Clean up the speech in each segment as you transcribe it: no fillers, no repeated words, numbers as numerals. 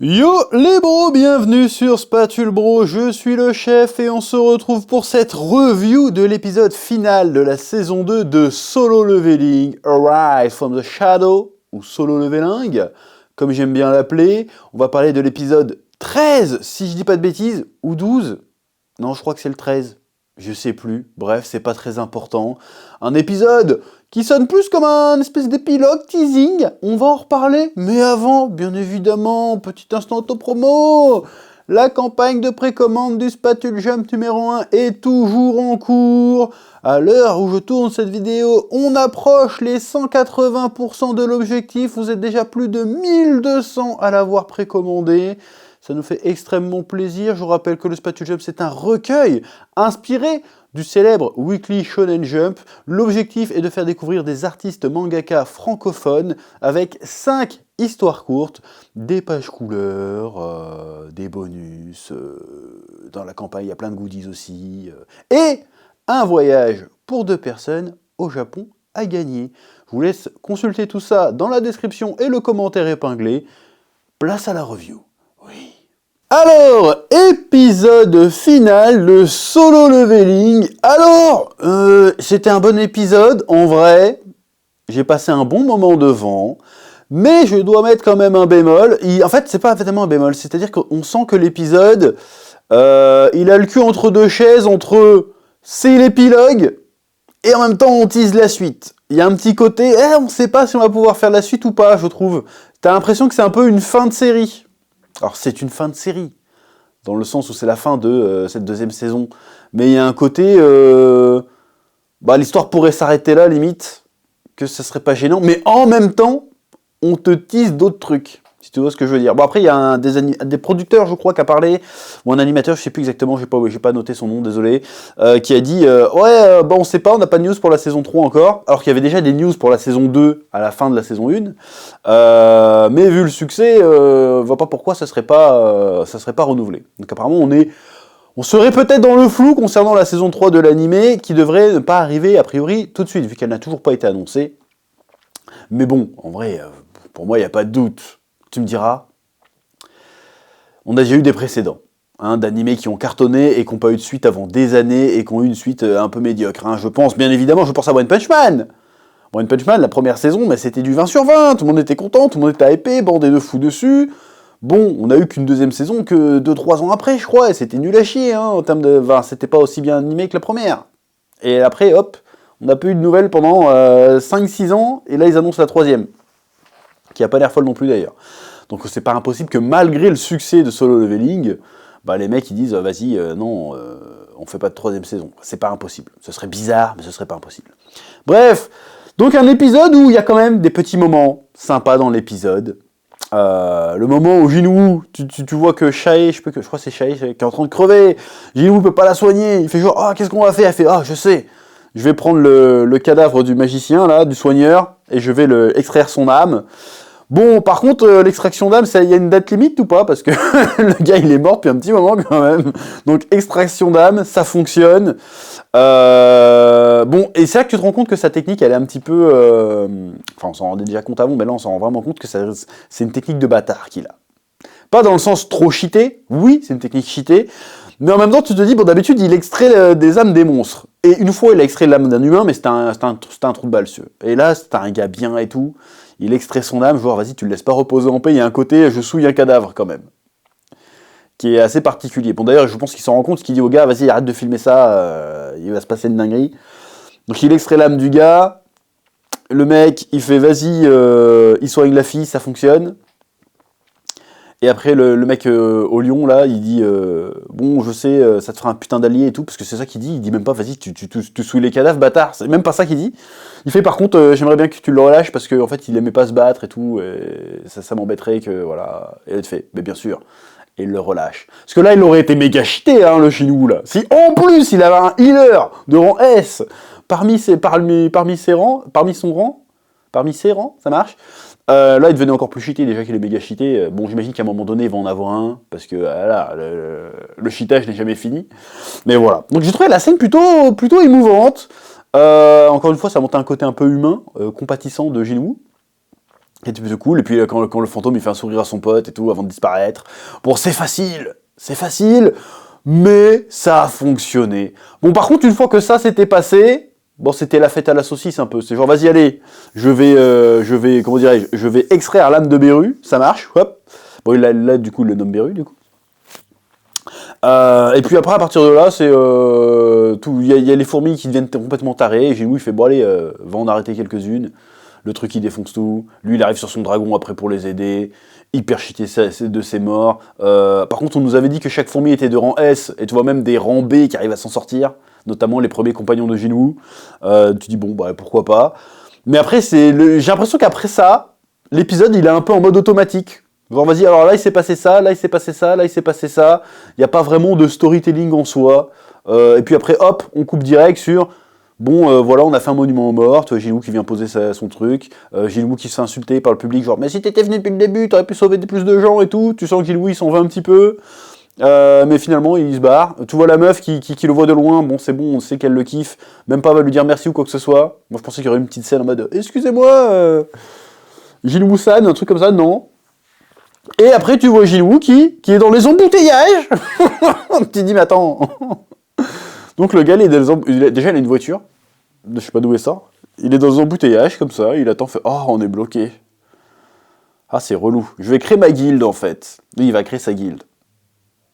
Yo les bros, bienvenue sur Spatule Bro, je suis le chef et on se retrouve pour cette review de l'épisode final de la saison 2 de Solo Leveling, Arise from the Shadow, ou Solo Leveling, comme j'aime bien l'appeler. On va parler de l'épisode 13, si je dis pas de bêtises, ou 12. Non, je crois que c'est le 13. Je sais plus, bref, c'est pas très important. Un épisode qui sonne plus comme un espèce d'épilogue teasing, on va en reparler. Mais avant, bien évidemment, petit instant auto-promo, la campagne de précommande du Spatule Jump numéro 1 est toujours en cours. À l'heure où je tourne cette vidéo, on approche les 180% de l'objectif, vous êtes déjà plus de 1200 à l'avoir précommandé. Ça nous fait extrêmement plaisir. Je vous rappelle que le Spatule Jump, c'est un recueil inspiré du célèbre Weekly Shonen Jump. L'objectif est de faire découvrir des artistes mangaka francophones avec 5 histoires courtes, des pages couleurs, des bonus, dans la campagne il y a plein de goodies aussi, et un voyage pour 2 personnes au Japon à gagner. Je vous laisse consulter tout ça dans la description et le commentaire épinglé. Place à la review. Oui. Alors, épisode final, le solo leveling. Alors, c'était un bon épisode, en vrai. J'ai passé un bon moment devant. Mais je dois mettre quand même un bémol. En fait, c'est pas vraiment un bémol. C'est-à-dire qu'on sent que l'épisode, il a le cul entre deux chaises, entre c'est l'épilogue, et en même temps on tease la suite. Il y a un petit côté, on sait pas si on va pouvoir faire la suite ou pas, je trouve. T'as l'impression que c'est un peu une fin de série. Alors c'est une fin de série, dans le sens où c'est la fin de cette deuxième saison. Mais il y a un côté, l'histoire pourrait s'arrêter là, limite, que ça serait pas gênant. Mais en même temps, on te tease d'autres trucs, si tu vois ce que je veux dire. Bon, après, il y a un des producteurs, je crois, qui a parlé, ou un animateur, je sais plus exactement, j'ai pas noté son nom, désolé, qui a dit on sait pas, on n'a pas de news pour la saison 3 encore, alors qu'il y avait déjà des news pour la saison 2 à la fin de la saison 1, mais vu le succès, on voit pas pourquoi ça serait pas renouvelé. Donc apparemment, on serait peut-être dans le flou concernant la saison 3 de l'animé, qui devrait ne pas arriver, a priori, tout de suite, vu qu'elle n'a toujours pas été annoncée. Mais bon, en vrai, pour moi, il n'y a pas de doute. Tu me diras, on a déjà eu des précédents, d'animés qui ont cartonné et qui n'ont pas eu de suite avant des années et qui ont eu une suite un peu médiocre. Je pense à One Punch Man. One Punch Man, la première saison, mais c'était du 20 sur 20, tout le monde était content, tout le monde était hypé, bandé de fous dessus. Bon, on a eu qu'une deuxième saison que 2-3 ans après, je crois, et c'était nul à chier, en termes de... Enfin, c'était pas aussi bien animé que la première. Et après, hop, on n'a pas eu de nouvelles pendant 5-6 ans, et là ils annoncent la troisième, qui a pas l'air folle non plus d'ailleurs. Donc c'est pas impossible que malgré le succès de Solo Leveling, les mecs ils disent vas-y, non, on fait pas de troisième saison. C'est pas impossible. Ce serait bizarre, mais ce serait pas impossible. Bref, donc un épisode où il y a quand même des petits moments sympas dans l'épisode. Le moment où Jinwoo, tu vois que Shae, je crois que c'est Shae qui est en train de crever. Jinwoo peut pas la soigner. Il fait genre, qu'est-ce qu'on va faire? Elle fait, je sais. Je vais prendre le cadavre du magicien, là, du soigneur, et je vais extraire son âme. Bon, par contre, l'extraction d'âme, il y a une date limite ou pas? Parce que le gars, il est mort depuis un petit moment quand même. Donc, extraction d'âme, ça fonctionne. Bon, et c'est là que tu te rends compte que sa technique, elle est un petit peu... Enfin, on s'en rendait déjà compte avant, mais là, on s'en rend vraiment compte que c'est une technique de bâtard qu'il a. Pas dans le sens trop cheaté, oui, c'est une technique cheatée, mais en même temps, tu te dis, d'habitude, il extrait des âmes des monstres. Et une fois, il a extrait l'âme d'un humain, mais c'était un trou de balle, sûr. Et là, c'était un gars bien et tout. Il extrait son âme, genre, vas-y, tu le laisses pas reposer en paix, il y a un côté, je souille un cadavre, quand même. Qui est assez particulier. Bon, d'ailleurs, je pense qu'il s'en rend compte, ce qu'il dit au gars, vas-y, arrête de filmer ça, il va se passer une dinguerie. Donc, il extrait l'âme du gars. Le mec, il fait, vas-y, il soigne la fille, ça fonctionne. Et après, le mec au lion, là, il dit bon, je sais, ça te fera un putain d'allié et tout, parce que c'est ça qu'il dit. Il dit même pas, vas-y, tu souilles les cadavres, bâtard. C'est même pas ça qu'il dit. Il fait, par contre, j'aimerais bien que tu le relâches, parce qu'en fait, il aimait pas se battre et tout, et ça m'embêterait que, voilà. Et il te fait, mais bien sûr. Et il le relâche. Parce que là, il aurait été méga cheaté, le Jinwoo, là. Si en plus, il avait un healer de rang S parmi ses rangs, ça marche. Là, il devenait encore plus cheaté, déjà qu'il est méga cheaté. Bon, j'imagine qu'à un moment donné, il va en avoir un, parce que là, le cheatage n'est jamais fini. Mais voilà. Donc j'ai trouvé la scène plutôt émouvante. Encore une fois, ça montait un côté un peu humain, compatissant de Jinwoo. qui était plutôt cool. Et puis quand le fantôme il fait un sourire à son pote et tout avant de disparaître. Bon, c'est facile, mais ça a fonctionné. Bon, par contre, une fois que ça s'était passé, bon, c'était la fête à la saucisse un peu. C'est genre, vas-y, allez, je vais, comment dirais-je, je vais extraire l'âme de Beru, ça marche, hop. Bon, là, du coup, il le nomme Beru, du coup. Et puis après, à partir de là, c'est il y a les fourmis qui deviennent complètement tarées. Et Jinwoo il fait bon allez, va en arrêter quelques-unes. Le truc il défonce tout. Lui il arrive sur son dragon après pour les aider. Hyper cheaté de ses morts. Par contre, on nous avait dit que chaque fourmi était de rang S et tu vois même des rangs B qui arrivent à s'en sortir, notamment les premiers compagnons de Jinwoo. Tu dis bon bah pourquoi pas. Mais après j'ai l'impression qu'après ça, l'épisode il est un peu en mode automatique. Bon, vas-y, alors là, il s'est passé ça, là, il s'est passé ça, là, il s'est passé ça. Il n'y a pas vraiment de storytelling en soi. Et puis après, hop, on coupe direct sur... Bon, voilà, on a fait un monument aux morts. Tu vois, Jinwoo qui vient poser son truc. Jinwoo qui se fait insulter par le public, genre, mais si t'étais venu depuis le début, t'aurais pu sauver plus de gens et tout. Tu sens que Jinwoo, il s'en va un petit peu. Mais finalement, il se barre. Tu vois la meuf qui le voit de loin. Bon, c'est bon, on sait qu'elle le kiffe. Même pas va lui dire merci ou quoi que ce soit. Moi, je pensais qu'il y aurait une petite scène en mode, excusez-moi, Jinwoo-san, un truc comme ça. Non. Et après, tu vois Jinwoo qui est dans les embouteillages. Tu te dis, mais attends. Donc le gars, déjà, il a une voiture. Je sais pas d'où il sort. Il est dans les embouteillages, comme ça. Il attend, fait, oh, on est bloqué. Ah, c'est relou. Je vais créer ma guilde, en fait. Lui, il va créer sa guilde.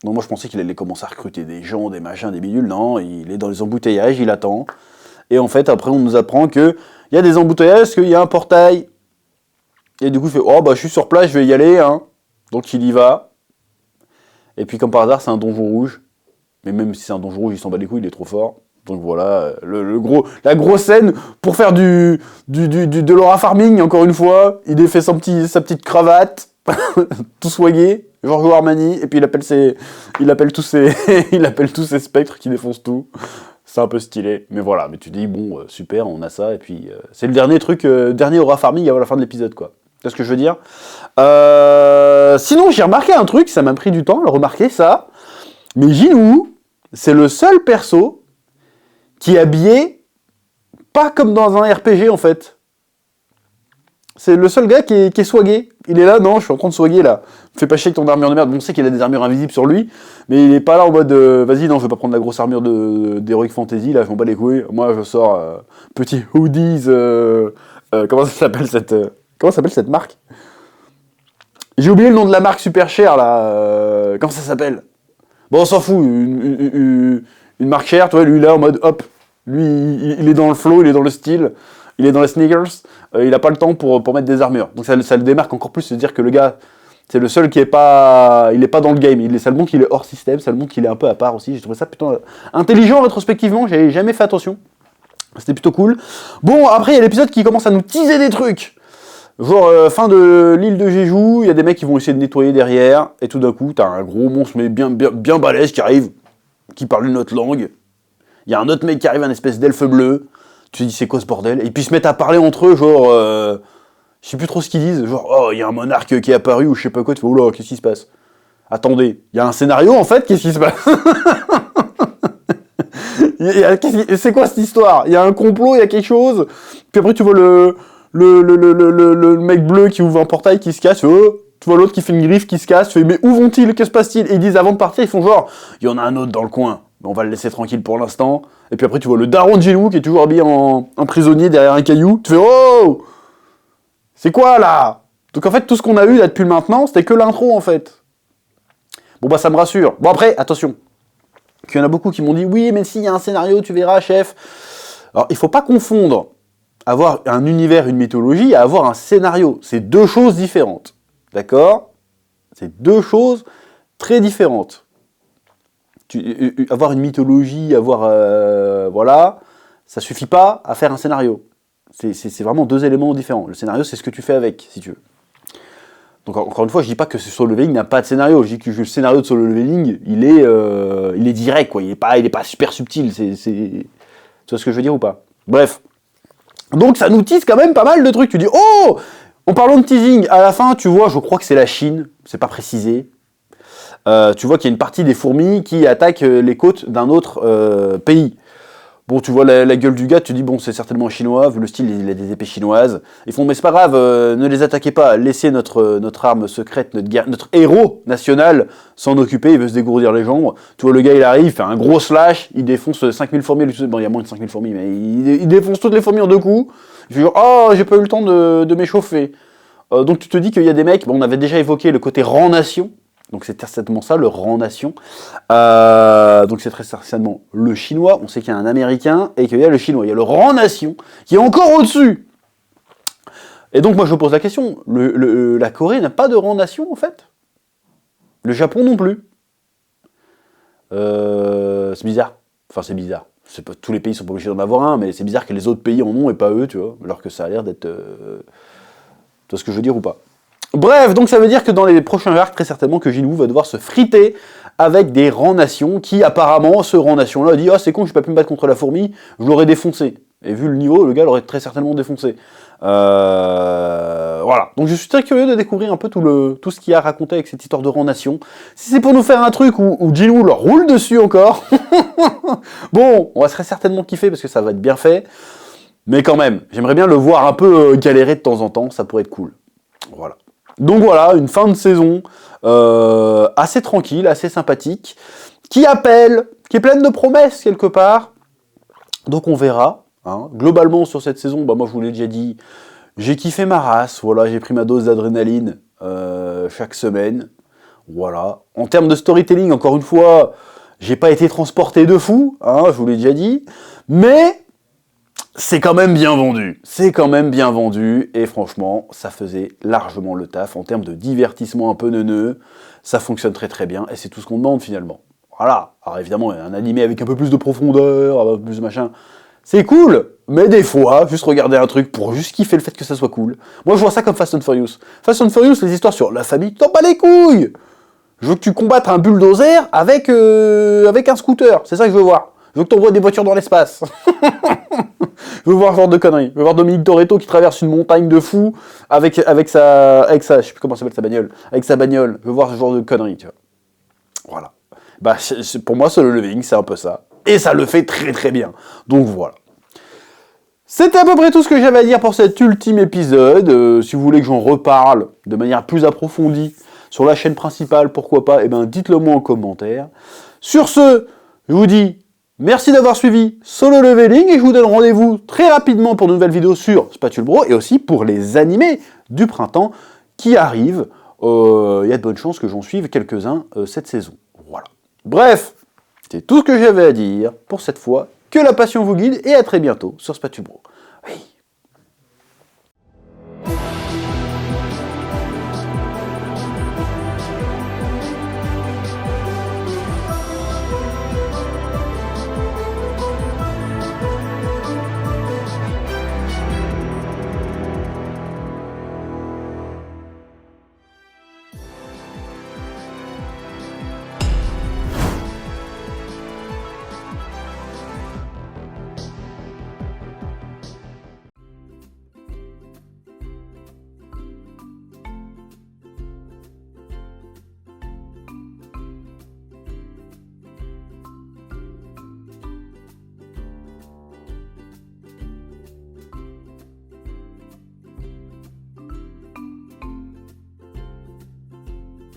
Donc moi, je pensais qu'il allait commencer à recruter des gens, des machins, des bidules. Non, il est dans les embouteillages, il attend. Et en fait, après, on nous apprend qu'il y a des embouteillages, qu'il y a un portail. Et du coup, il fait, oh, bah, je suis sur place, je vais y aller, hein. Donc il y va. Et puis comme par hasard, c'est un donjon rouge. Mais même si c'est un donjon rouge, il s'en bat les couilles, il est trop fort. Donc voilà, la grosse scène pour faire de l'aura farming, encore une fois. Il défait sa petite cravate, tout soigné, Giorgio Armani, et puis il appelle tous ses spectres qui défoncent tout. C'est un peu stylé, mais voilà. Mais tu dis, bon, super, on a ça, et puis c'est le dernier truc, dernier aura farming avant la fin de l'épisode, quoi. C'est ce que je veux dire. Sinon, j'ai remarqué un truc, ça m'a pris du temps à le remarquer, ça. Mais Jinwoo, c'est le seul perso qui est habillé pas comme dans un RPG, en fait. C'est le seul gars qui est swagué. Il est là, non, je suis en train de swaguer, là. Fais pas chier avec ton armure de merde. Bon, on sait qu'il a des armures invisibles sur lui, mais il est pas là en mode, vas-y, non, je vais pas prendre la grosse armure d'Heroic Fantasy, là, je m'en bats les couilles. Moi, je sors petit hoodies, comment s'appelle cette marque? J'ai oublié le nom de la marque super chère, là. Comment ça s'appelle? Bon, on s'en fout. Une marque chère, tu vois, lui, là, en mode, hop. Lui, il est dans le flow, il est dans le style, il est dans les sneakers. Il a pas le temps pour mettre des armures. Donc ça le démarque encore plus, c'est-à-dire que le gars, c'est le seul qui est pas... Il est pas dans le game. Ça le montre qu'il est hors système, ça le montre qu'il est un peu à part aussi. J'ai trouvé ça plutôt intelligent rétrospectivement, j'avais jamais fait attention. C'était plutôt cool. Bon, après, il y a l'épisode qui commence à nous teaser des trucs. Genre, fin de l'île de Jeju, il y a des mecs qui vont essayer de nettoyer derrière, et tout d'un coup, t'as un gros monstre, mais bien balèze, qui arrive, qui parle une autre langue. Il y a un autre mec qui arrive, un espèce d'elfe bleu. Tu te dis, c'est quoi ce bordel? Et puis ils se mettent à parler entre eux, genre, je sais plus trop ce qu'ils disent, genre, oh, il y a un monarque qui est apparu, ou je sais pas quoi, tu fais, oh là, qu'est-ce qui se passe? Attendez, il y a un scénario, en fait, qu'est-ce qui se passe? C'est quoi cette histoire? Il y a un complot, il y a quelque chose. Puis après, tu vois le mec bleu qui ouvre un portail qui se casse. Oh, tu vois l'autre qui fait une griffe qui se casse. Tu fais, mais où vont-ils? Que se passe-t-il? Et ils disent avant de partir, ils font genre, il y en a un autre dans le coin. Mais on va le laisser tranquille pour l'instant. Et puis après, tu vois le daron de Jinwoo qui est toujours habillé en prisonnier derrière un caillou. Tu fais, oh! C'est quoi là? Donc en fait, tout ce qu'on a eu là depuis le maintenant, c'était que l'intro en fait. Bon bah ça me rassure. Bon après, attention. Il y en a beaucoup qui m'ont dit, oui, mais s'il y a un scénario, tu verras, chef. Alors, il faut pas confondre avoir un univers, une mythologie, à avoir un scénario. C'est deux choses différentes. D'accord? C'est deux choses très différentes. Avoir une mythologie, voilà, ça suffit pas à faire un scénario. C'est vraiment deux éléments différents. Le scénario, c'est ce que tu fais avec, si tu veux. Donc encore une fois, je dis pas que Solo Leveling n'a pas de scénario. Je dis que le scénario de Solo Leveling, il est direct, quoi. Il est pas super subtil. Tu vois ce que je veux dire ou pas? Bref. Donc ça nous tease quand même pas mal de trucs. Tu dis, oh, en parlant de teasing, à la fin, tu vois, je crois que c'est la Chine. C'est pas précisé. Tu vois qu'il y a une partie des fourmis qui attaquent les côtes d'un autre pays. Bon, tu vois la gueule du gars, tu te dis, bon, c'est certainement un chinois, vu le style, il a des épées chinoises. Ils font, mais c'est pas grave, ne les attaquez pas, laissez notre arme secrète, notre héros national s'en occuper, il veut se dégourdir les jambes. Tu vois, le gars, il arrive, il fait un gros slash, il défonce 5000 fourmis, bon, il y a moins de 5000 fourmis, mais il défonce toutes les fourmis en 2 coups. Il fait genre, oh, j'ai pas eu le temps de m'échauffer. Donc tu te dis qu'il y a des mecs, bon, on avait déjà évoqué le côté rang-nation, donc c'est certainement ça, le rang-nation. Donc c'est très certainement le chinois, on sait qu'il y a un américain et qu'il y a le chinois. Il y a le rang-nation qui est encore au-dessus. Et donc moi je me pose la question, la Corée n'a pas de rang-nation en fait? Le Japon non plus. C'est bizarre. Enfin c'est bizarre. Tous les pays sont pas obligés d'en avoir un, mais c'est bizarre que les autres pays en ont et pas eux, tu vois. Alors que ça a l'air d'être... Tu vois ce que je veux dire ou pas? Bref, donc ça veut dire que dans les prochains arcs, très certainement que Jinwoo va devoir se friter avec des rangs-nations qui, apparemment, ce rang-nation-là dit « Ah, c'est con, j'ai pas pu me battre contre la fourmi, je l'aurais défoncé. » Et vu le niveau, le gars l'aurait très certainement défoncé. Voilà. Donc je suis très curieux de découvrir un peu tout ce qu'il y a à raconter avec cette histoire de rang-nation. Si c'est pour nous faire un truc où Jinwoo leur roule dessus encore, bon, on va très certainement kiffer parce que ça va être bien fait. Mais quand même, j'aimerais bien le voir un peu galérer de temps en temps, ça pourrait être cool. Voilà. Donc voilà, une fin de saison assez tranquille, assez sympathique, qui appelle, qui est pleine de promesses quelque part. Donc on verra. Hein. Globalement sur cette saison, bah moi je vous l'ai déjà dit, j'ai kiffé ma race, voilà, j'ai pris ma dose d'adrénaline chaque semaine. Voilà. En termes de storytelling, encore une fois, j'ai pas été transporté de fou, hein, je vous l'ai déjà dit, mais c'est quand même bien vendu. C'est quand même bien vendu, et franchement, ça faisait largement le taf. En termes de divertissement un peu neuneux, ça fonctionne très très bien, et c'est tout ce qu'on demande finalement. Voilà. Alors évidemment, un animé avec un peu plus de profondeur, un peu plus de machin, c'est cool, mais des fois, juste regarder un truc pour juste kiffer le fait que ça soit cool. Moi, je vois ça comme Fast and Furious. Fast and Furious, les histoires sur la famille, t'en bats les couilles. Je veux que tu combattes un bulldozer avec un scooter, c'est ça que je veux voir. Je veux que t'envoies des voitures dans l'espace. Je veux voir ce genre de conneries. Je veux voir Dominique Toretto qui traverse une montagne de fous avec sa, je sais plus comment s'appelle sa bagnole, avec sa bagnole. Je veux voir ce genre de conneries, tu vois. Voilà. Bah, pour moi, Solo Leveling, c'est un peu ça. Et ça le fait très très bien. Donc voilà. C'était à peu près tout ce que j'avais à dire pour cet ultime épisode. Si vous voulez que j'en reparle de manière plus approfondie sur la chaîne principale, pourquoi pas, eh ben dites-le moi en commentaire. Sur ce, je vous dis merci d'avoir suivi Solo Leveling et je vous donne rendez-vous très rapidement pour de nouvelles vidéos sur Spatule Bro et aussi pour les animés du printemps qui arrivent. Il y a de bonnes chances que j'en suive quelques-uns cette saison. Voilà. Bref, c'est tout ce que j'avais à dire pour cette fois. Que la passion vous guide et à très bientôt sur Spatule Bro. Oui.